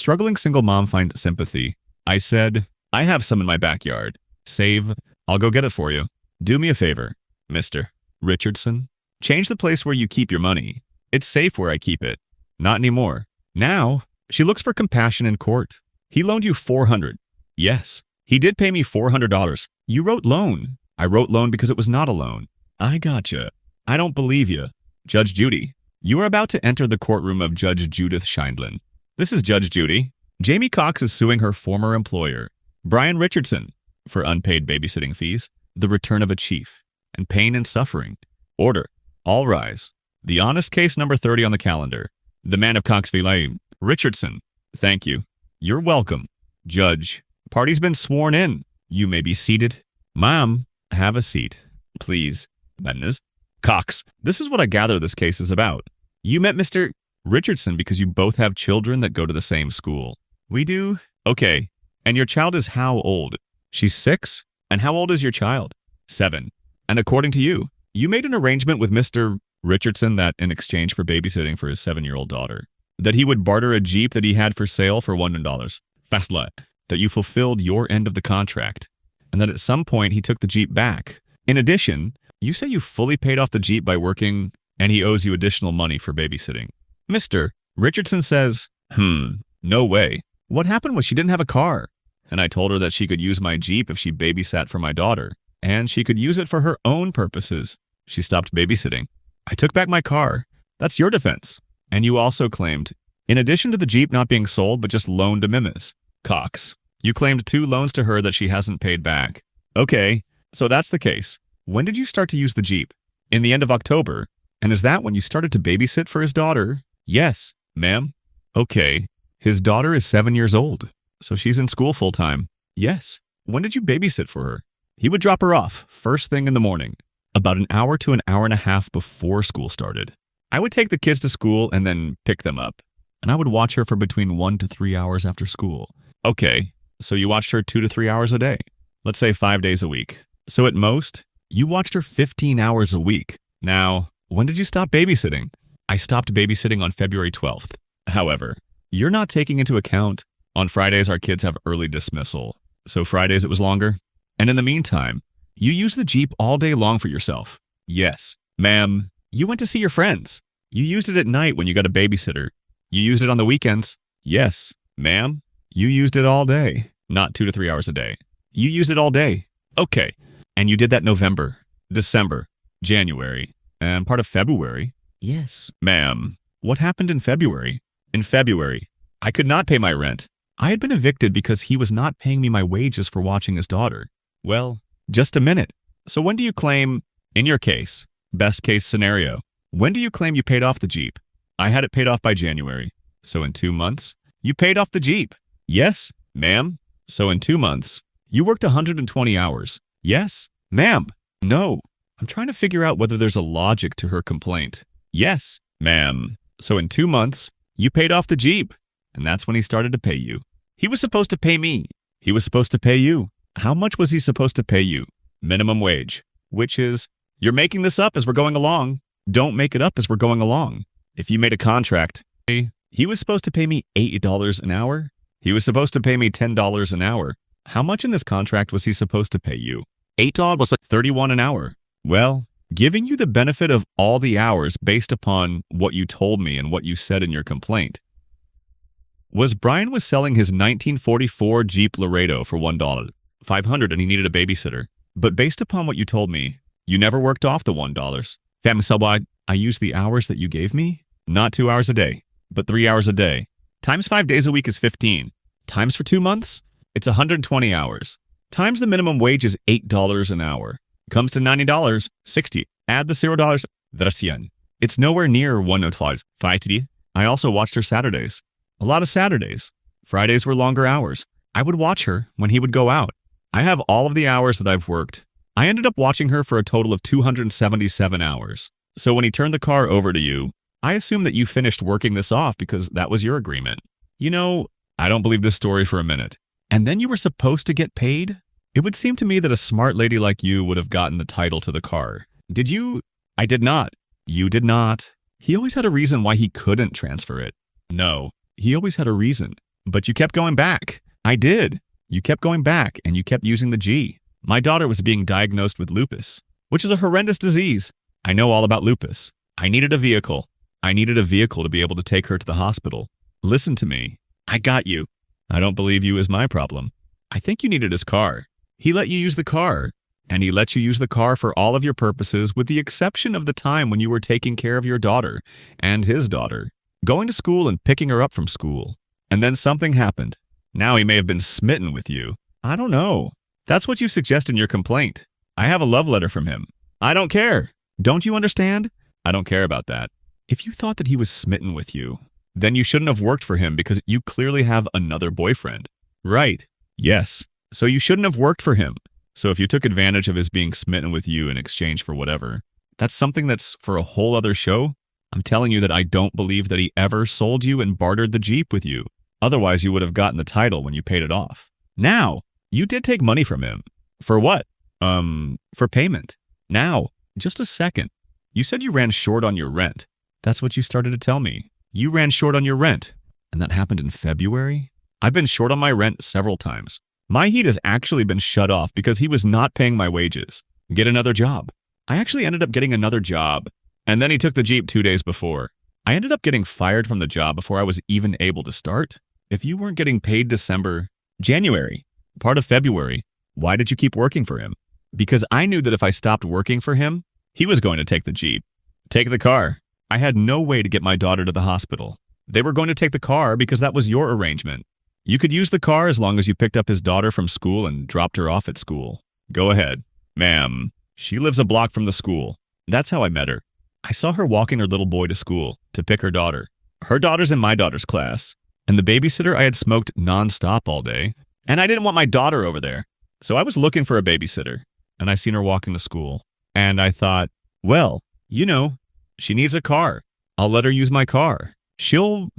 Struggling single mom finds sympathy. I said, I have some in my backyard. Save. I'll go get it for you. Do me a favor, Mr. Richardson. Change the place where you keep your money. It's safe where I keep it. Not anymore. Now, she looks for compassion in court. He loaned you $400. Yes, he did pay me $400. You wrote loan. I wrote loan because it was not a loan. I gotcha. I don't believe you. Judge Judy, you are about to enter the courtroom of Judge Judith Scheindlin. This is Judge Judy. Jamie Cox is suing her former employer, Brian Richardson, for unpaid babysitting fees, the return of a chief, and pain and suffering. Order. All rise. The honest case number 30 on the calendar. The man of Coxville, Richardson. Thank you. You're welcome. Judge, party's been sworn in. You may be seated. Ma'am, have a seat. Please. Ms. Cox, this is what I gather this case is about. You met Mr. Richardson because you both have children that go to the same school. We do? Okay. And your child is how old? She's 6? And how old is your child? 7. And according to you, you made an arrangement with Mr. Richardson that in exchange for babysitting for his 7-year-old daughter, that he would barter a Jeep that he had for sale for $100. Fastla, that you fulfilled your end of the contract, and that at some point he took the Jeep back. In addition, you say you fully paid off the Jeep by working, and he owes you additional money for babysitting. Mr. Richardson says, no way. What happened was she didn't have a car, and I told her that she could use my Jeep if she babysat for my daughter, and she could use it for her own purposes. She stopped babysitting. I took back my car. That's your defense. And you also claimed, in addition to the Jeep not being sold but just loaned to Mimis, Cox, you claimed 2 loans to her that she hasn't paid back. Okay, so that's the case. When did you start to use the Jeep? In the end of October. And is that when you started to babysit for his daughter? Yes, ma'am. Okay. His daughter is 7 years old, so she's in school full-time. Yes. When did you babysit for her? He would drop her off first thing in the morning, about an hour to an hour and a half before school started. I would take the kids to school and then pick them up, and I would watch her for between 1 to 3 hours after school. Okay, so you watched her 2 to 3 hours a day. Let's say 5 days a week. So at most, you watched her 15 hours a week. Now, when did you stop babysitting? I stopped babysitting on February 12th. However, you're not taking into account on Fridays our kids have early dismissal, so Fridays it was longer. And in the meantime, you used the Jeep all day long for yourself. Yes, ma'am. You went to see your friends. You used it at night when you got a babysitter. You used it on the weekends. Yes, ma'am. You used it all day, not 2 to 3 hours a day. You used it all day. Okay. And you did that November, December, January, and part of February. Yes, ma'am. What happened in February? In February, I could not pay my rent. I had been evicted because he was not paying me my wages for watching his daughter. Well, just a minute. So when do you claim, in your case, best case scenario, when do you claim you paid off the Jeep? I had it paid off by January. So in 2 months, you paid off the Jeep. Yes, ma'am. So in 2 months, you worked 120 hours. Yes, ma'am. No. I'm trying to figure out whether there's a logic to her complaint. Yes, ma'am. So in 2 months, you paid off the Jeep. And that's when he started to pay you. He was supposed to pay me. He was supposed to pay you. How much was he supposed to pay you? Minimum wage, which is, you're making this up as we're going along. Don't make it up as we're going along. If you made a contract, he was supposed to pay me $8 an hour. He was supposed to pay me $10 an hour. How much in this contract was he supposed to pay you? $8 was like $31 an hour. Well, giving you the benefit of all the hours based upon what you told me and what you said in your complaint, was Brian was selling his 1944 Jeep Laredo for $1, $500, and he needed a babysitter. But based upon what you told me, you never worked off the $1. Fam Selbad, I used the hours that you gave me, not 2 hours a day, but 3 hours a day. Times 5 days a week is 15. Times for 2 months, it's 120 hours. Times the minimum wage is $8 an hour. Comes to $90, 60. Add the $0, Dracian. It's nowhere near $100. I also watched her Saturdays. A lot of Saturdays. Fridays were longer hours. I would watch her when he would go out. I have all of the hours that I've worked. I ended up watching her for a total of 277 hours. So when he turned the car over to you, I assume that you finished working this off because that was your agreement. You know, I don't believe this story for a minute. And then you were supposed to get paid? It would seem to me that a smart lady like you would have gotten the title to the car. Did you? I did not. You did not. He always had a reason why he couldn't transfer it. No. He always had a reason. But you kept going back. I did. You kept going back, and you kept using the G. My daughter was being diagnosed with lupus, which is a horrendous disease. I know all about lupus. I needed a vehicle. I needed a vehicle to be able to take her to the hospital. Listen to me. I got you. I don't believe you is my problem. I think you needed his car. He let you use the car, and he let you use the car for all of your purposes with the exception of the time when you were taking care of your daughter and his daughter, going to school and picking her up from school. And then something happened. Now he may have been smitten with you. I don't know. That's what you suggest in your complaint. I have a love letter from him. I don't care. Don't you understand? I don't care about that. If you thought that he was smitten with you, then you shouldn't have worked for him because you clearly have another boyfriend. Right. Yes. So you shouldn't have worked for him. So if you took advantage of his being smitten with you in exchange for whatever, that's something that's for a whole other show. I'm telling you that I don't believe that he ever sold you and bartered the Jeep with you. Otherwise, you would have gotten the title when you paid it off. Now, you did take money from him. For what? For payment. Now, just a second. You said you ran short on your rent. That's what you started to tell me. You ran short on your rent. And that happened in February? I've been short on my rent several times. My heat has actually been shut off because he was not paying my wages. Get another job. I actually ended up getting another job. And then he took the Jeep 2 days before. I ended up getting fired from the job before I was even able to start. If you weren't getting paid January, part of February, why did you keep working for him? Because I knew that if I stopped working for him, he was going to take the Jeep. Take the car. I had no way to get my daughter to the hospital. They were going to take the car because that was your arrangement. You could use the car as long as you picked up his daughter from school and dropped her off at school. Go ahead. Ma'am, she lives a block from the school. That's how I met her. I saw her walking her little boy to school to pick her daughter. Her daughter's in my daughter's class. And the babysitter I had smoked nonstop all day. And I didn't want my daughter over there. So I was looking for a babysitter. And I seen her walking to school. And I thought, well, she needs a car. I'll let her use my car. You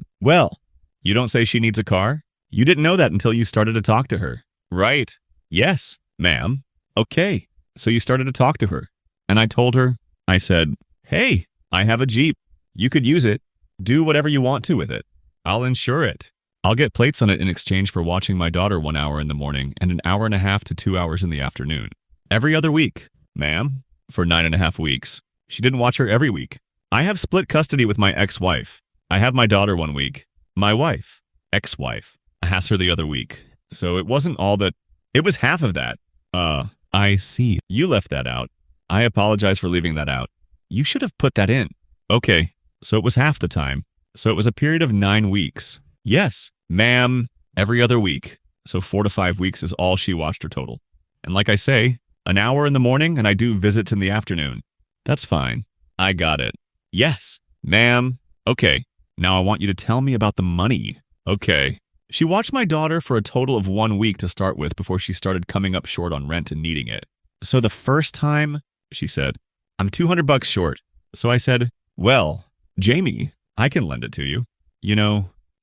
don't say she needs a car? You didn't know that until you started to talk to her. Right. Yes, ma'am. Okay. So you started to talk to her. And I told her, I said, hey, I have a Jeep. You could use it. Do whatever you want to with it. I'll insure it. I'll get plates on it in exchange for watching my daughter 1 hour in the morning and an hour and a half to 2 hours in the afternoon. Every other week, ma'am, for 9.5 weeks. She didn't watch her every week. I have split custody with my ex-wife. I have my daughter 1 week. My wife, ex-wife, has her the other week. So it wasn't all that. It was half of that. I see. You left that out. I apologize for leaving that out. You should have put that in. Okay, so it was half the time. So it was a period of 9 weeks. Yes, ma'am, every other week. So 4 to 5 weeks is all she watched her total. And like I say, an hour in the morning and I do visits in the afternoon. That's fine. I got it. Yes, ma'am. Okay, now I want you to tell me about the money. Okay. She watched my daughter for a total of 1 week to start with before she started coming up short on rent and needing it. So the first time, she said, I'm $200 short. So I said, well, Jamie, I can lend it to you.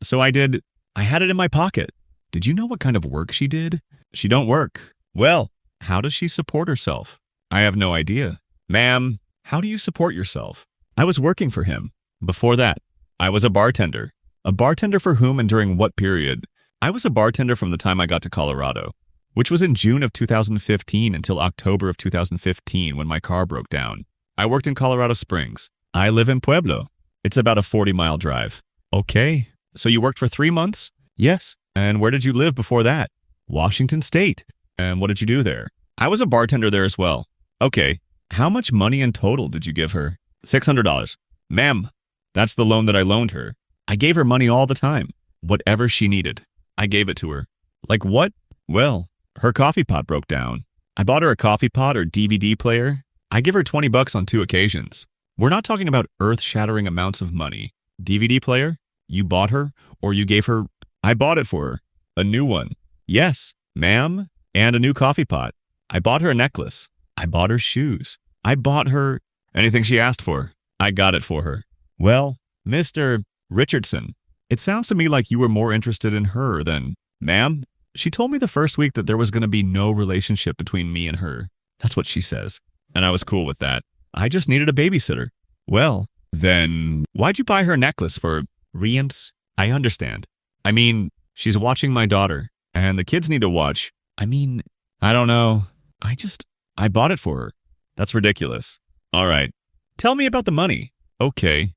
So I did. I had it in my pocket. Did you know what kind of work she did? She don't work. Well, how does she support herself? I have no idea. Ma'am, how do you support yourself? I was working for him. Before that, I was a bartender. A bartender for whom and during what period? I was a bartender from the time I got to Colorado, which was in June of 2015 until October of 2015 when my car broke down. I worked in Colorado Springs. I live in Pueblo. It's about a 40-mile drive. Okay. So you worked for 3 months? Yes. And where did you live before that? Washington State. And what did you do there? I was a bartender there as well. Okay. How much money in total did you give her? $600. Ma'am, that's the loan that I loaned her. I gave her money all the time. Whatever she needed, I gave it to her. Like what? Well, her coffee pot broke down. I bought her a coffee pot or DVD player. I give her $20 on 2 occasions. We're not talking about earth-shattering amounts of money. DVD player? You bought her, or you gave her? I bought it for her. A new one. Yes, ma'am. And a new coffee pot. I bought her a necklace. I bought her shoes. I bought her anything she asked for. I got it for her. Well, Mr. Richardson, it sounds to me like you were more interested in her than, ma'am. She told me the first week that there was going to be no relationship between me and her. That's what she says. And I was cool with that. I just needed a babysitter. Well, then why'd you buy her a necklace for rients? I understand. I mean, She's watching my daughter, and the kids need to watch. I mean, I don't know. I bought it for her. That's ridiculous. All right. Tell me about the money. Okay.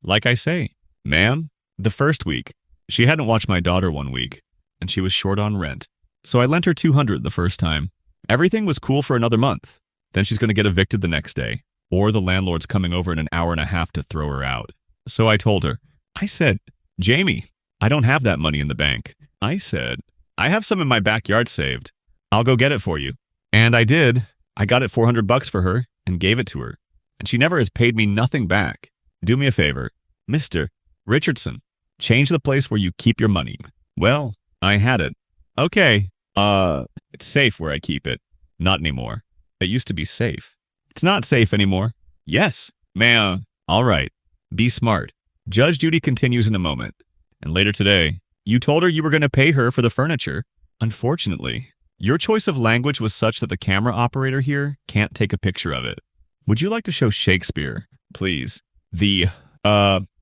Like I say, ma'am, the first week. She hadn't watched my daughter 1 week, and she was short on rent. So I lent her $200 the first time. Everything was cool for another month. Then she's going to get evicted the next day, or the landlord's coming over in an hour and a half to throw her out. So I told her, I said, Jamie, I don't have that money in the bank. I said, I have some in my backyard saved. I'll go get it for you. And I did. I got it $400 for her and gave it to her. And she never has paid me nothing back. Do me a favor, Mr. Richardson. Change the place where you keep your money. Well, I had it. Okay. It's safe where I keep it. Not anymore. It used to be safe. It's not safe anymore. Yes, ma'am. All right. Be smart. Judge Judy continues in a moment. And later today, you told her you were going to pay her for the furniture. Unfortunately, your choice of language was such that the camera operator here can't take a picture of it. Would you like to show Shakespeare, please? The,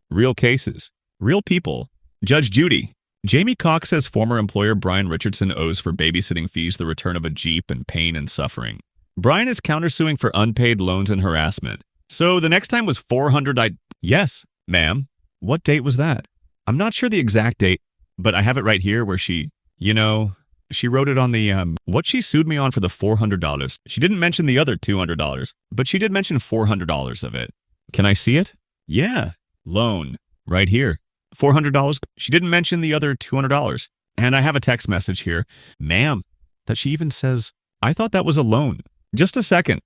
real cases. Real people. Judge Judy. Jamie Cox says former employer Brian Richardson owes for babysitting fees the return of a Jeep and pain and suffering. Brian is countersuing for unpaid loans and harassment. So the next time was $400. Yes, ma'am. What date was that? I'm not sure the exact date, but I have it right here where she wrote it on the, what she sued me on for the $400. She didn't mention the other $200, but she did mention $400 of it. Can I see it? Yeah. Loan. Right here. $400. She didn't mention the other $200. And I have a text message here, ma'am, that she even says, I thought that was a loan. Just a second.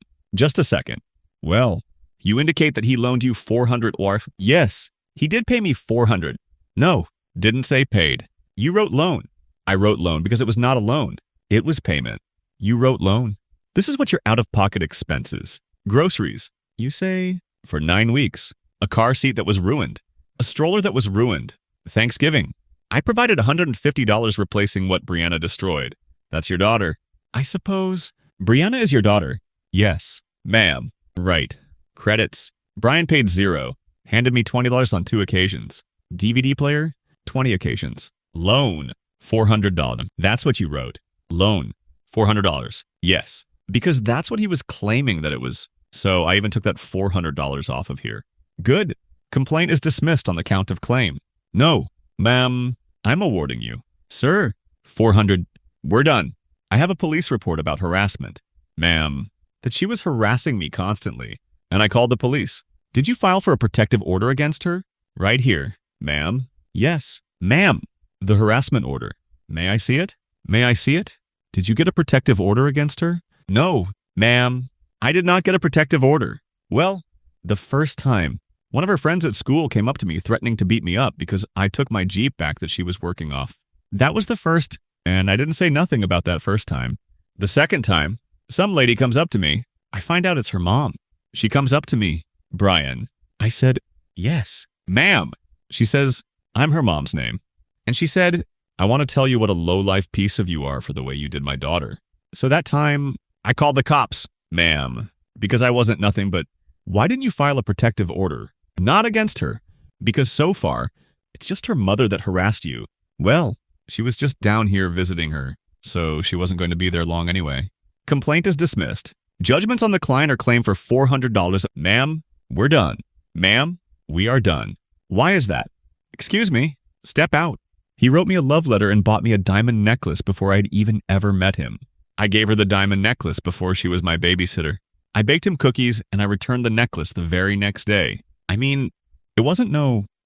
Well, you indicate that he loaned you $400 or... Yes, he did pay me $400. No, didn't say paid. You wrote loan. I wrote loan because it was not a loan. It was payment. You wrote loan. This is what your out-of-pocket expenses. Groceries. You say, for 9 weeks. A car seat that was ruined. A stroller that was ruined. Thanksgiving. I provided $150 replacing what Brianna destroyed. That's your daughter. I suppose. Brianna is your daughter. Yes, ma'am. Right. Credits. Brian paid $0. Handed me $20 on 2 occasions. DVD player, 20 occasions. Loan, $400. That's what you wrote. Loan, $400. Yes, because that's what he was claiming that it was. So I even took that $400 off of here. Good. Complaint is dismissed on the count of claim. No, ma'am, I'm awarding you. Sir, $400. We're done. I have a police report about harassment. Ma'am, that she was harassing me constantly, and I called the police. Did you file for a protective order against her? Right here. Ma'am? Yes. Ma'am. The harassment order. May I see it? May I see it? Did you get a protective order against her? No, ma'am. I did not get a protective order. Well, the first time, one of her friends at school came up to me threatening to beat me up because I took my Jeep back that she was working off. That was the first, and I didn't say nothing about that first time. The second time, some lady comes up to me. I find out it's her mom. She comes up to me. Brian. I said, yes, ma'am. She says, I'm her mom's name. And she said, I want to tell you what a low-life piece of you are for the way you did my daughter. So that time, I called the cops, ma'am, because I wasn't nothing but, why didn't you file a protective order? Not against her, because so far, it's just her mother that harassed you. Well, she was just down here visiting her, so she wasn't going to be there long anyway. Complaint is dismissed. Judgments on the client are claimed for $400. Ma'am, we're done. Ma'am, we are done. Why is that? Excuse me. Step out. He wrote me a love letter and bought me a diamond necklace before I'd even ever met him. I gave her the diamond necklace before she was my babysitter. I baked him cookies and I returned the necklace the very next day. I mean, it wasn't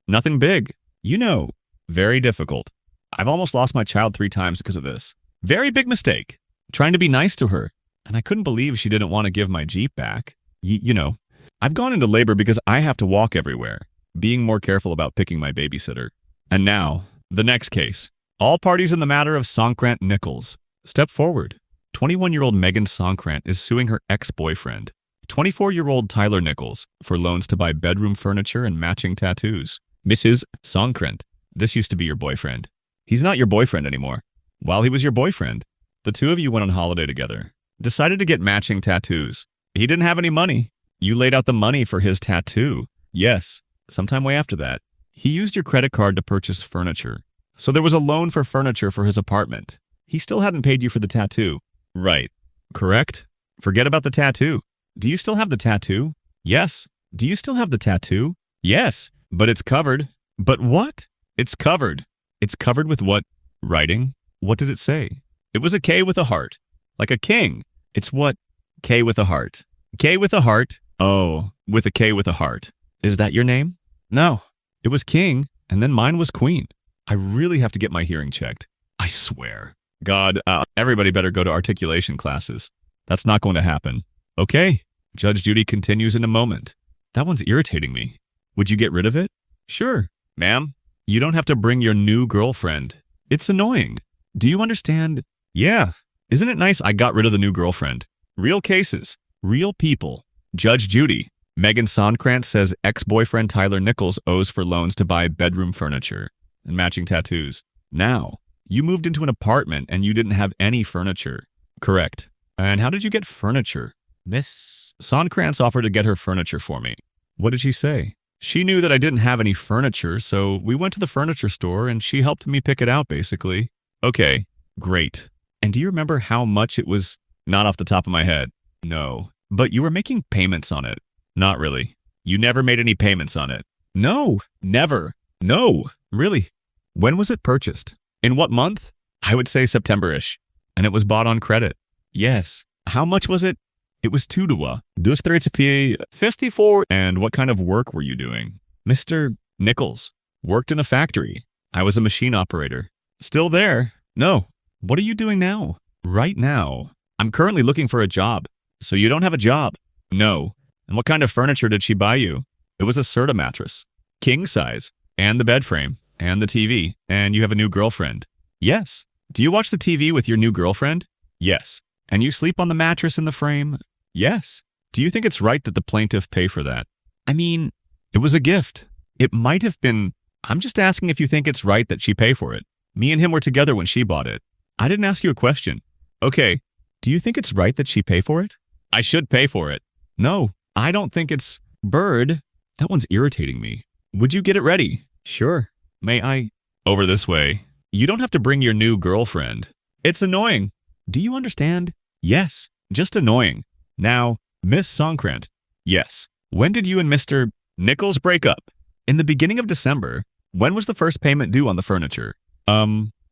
nothing big. You know, very difficult. I've almost lost my child 3 times because of this. Very big mistake. Trying to be nice to her. And I couldn't believe she didn't want to give my Jeep back. You know, I've gone into labor because I have to walk everywhere, being more careful about picking my babysitter. And now, the next case. All parties in the matter of Sonkrant Nichols. Step forward. 21-year-old Megan Sonkrant is suing her ex-boyfriend, 24-year-old Tyler Nichols, for loans to buy bedroom furniture and matching tattoos. Mrs. Sonkrant, this used to be your boyfriend. He's not your boyfriend anymore. While he was your boyfriend, the two of you went on holiday together. Decided to get matching tattoos. He didn't have any money. You laid out the money for his tattoo. Yes, sometime way after that. He used your credit card to purchase furniture. So there was a loan for furniture for his apartment. He still hadn't paid you for the tattoo. Right. Correct? Forget about the tattoo. Do you still have the tattoo? Yes. Do you still have the tattoo? Yes. But it's covered. But what? It's covered. It's covered with what? Writing? What did it say? It was a K with a heart. Like a king. It's what? K with a heart. K with a heart. Oh, with a K with a heart. Is that your name? No. It was king, and then mine was queen. I really have to get my hearing checked. I swear. God, everybody better go to articulation classes. That's not going to happen. Okay. Judge Judy continues in a moment. That one's irritating me. Would you get rid of it? Sure. Ma'am, you don't have to bring your new girlfriend. It's annoying. Do you understand? Yeah. Isn't it nice I got rid of the new girlfriend? Real cases. Real people. Judge Judy. Megan Sonkrantz says ex-boyfriend Tyler Nichols owes for loans to buy bedroom furniture and matching tattoos. Now, you moved into an apartment and you didn't have any furniture. Correct. And how did you get furniture? Miss Sonkrantz offered to get her furniture for me. What did she say? She knew that I didn't have any furniture, so we went to the furniture store and she helped me pick it out, basically. Okay, great. And do you remember how much it was? Not off the top of my head. No. But you were making payments on it. Not really. You never made any payments on it. No, never. No, really. When was it purchased? In what month? I would say September-ish. And it was bought on credit. Yes. How much was it? It was 2 to 54. And what kind of work were you doing? Mr. Nichols worked in a factory. I was a machine operator. Still there? No. What are you doing now? Right now. I'm currently looking for a job. So you don't have a job? No. And what kind of furniture did she buy you? It was a Serta mattress. King size. And the bed frame. And the TV. And you have a new girlfriend. Yes. Do you watch the TV with your new girlfriend? Yes. And you sleep on the mattress in the frame? Yes. Do you think it's right that the plaintiff pay for that? I mean, it was a gift. It might have been. I'm just asking if you think it's right that she pay for it. Me and him were together when she bought it. I didn't ask you a question. Okay. Do you think it's right that she pay for it? I should pay for it. No, I don't think it's... Bird, that one's irritating me. Would you get it ready? Sure. May I? Over this way. You don't have to bring your new girlfriend. It's annoying. Do you understand? Yes, just annoying. Now, Miss Sonkrantz. Yes. When did you and Mr. Nichols break up? In the beginning of December. When was the first payment due on the furniture?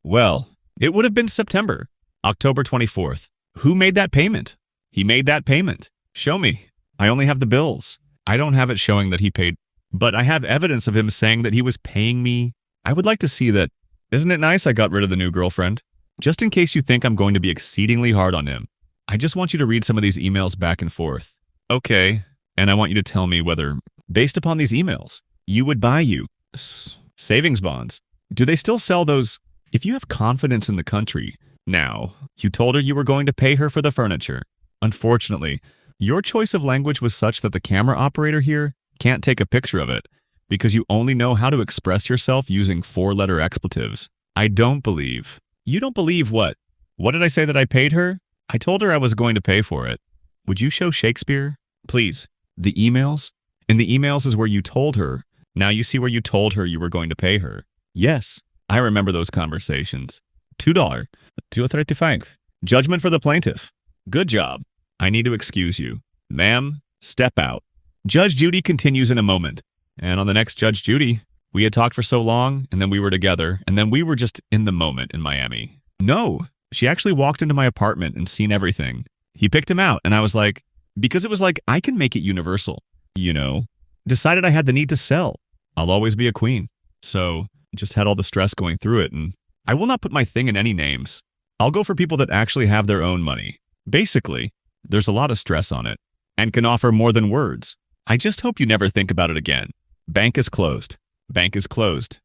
Well, it would have been September. October 24th. Who made that payment? He made that payment. Show me. I only have the bills. I don't have it showing that he paid, but I have evidence of him saying that he was paying me. I would like to see that. Isn't it nice I got rid of the new girlfriend? Just in case you think I'm going to be exceedingly hard on him. I just want you to read some of these emails back and forth. Okay. And I want you to tell me whether, based upon these emails, you would buy you savings bonds. Do they still sell those? If you have confidence in the country. Now, you told her you were going to pay her for the furniture. Unfortunately, your choice of language was such that the camera operator here can't take a picture of it because you only know how to express yourself using 4-letter expletives. I don't believe. You don't believe what? What did I say that I paid her? I told her I was going to pay for it. Would you show Shakespeare? Please. The emails? In the emails is where you told her. Now you see where you told her you were going to pay her. Yes, I remember those conversations. $2. $2.35. Judgment for the plaintiff. Good job. I need to excuse you. Ma'am, step out. Judge Judy continues in a moment. And on the next Judge Judy, we had talked for so long, and then we were together, and then we were just in the moment in Miami. No, she actually walked into my apartment and seen everything. He picked him out, and I was like, because it was like, I can make it universal. You know, decided I had the need to sell. I'll always be a queen. So, just had all the stress going through it, and I will not put my thing in any names. I'll go for people that actually have their own money. Basically, there's a lot of stress on it, and can offer more than words. I just hope you never think about it again. Bank is closed. Bank is closed.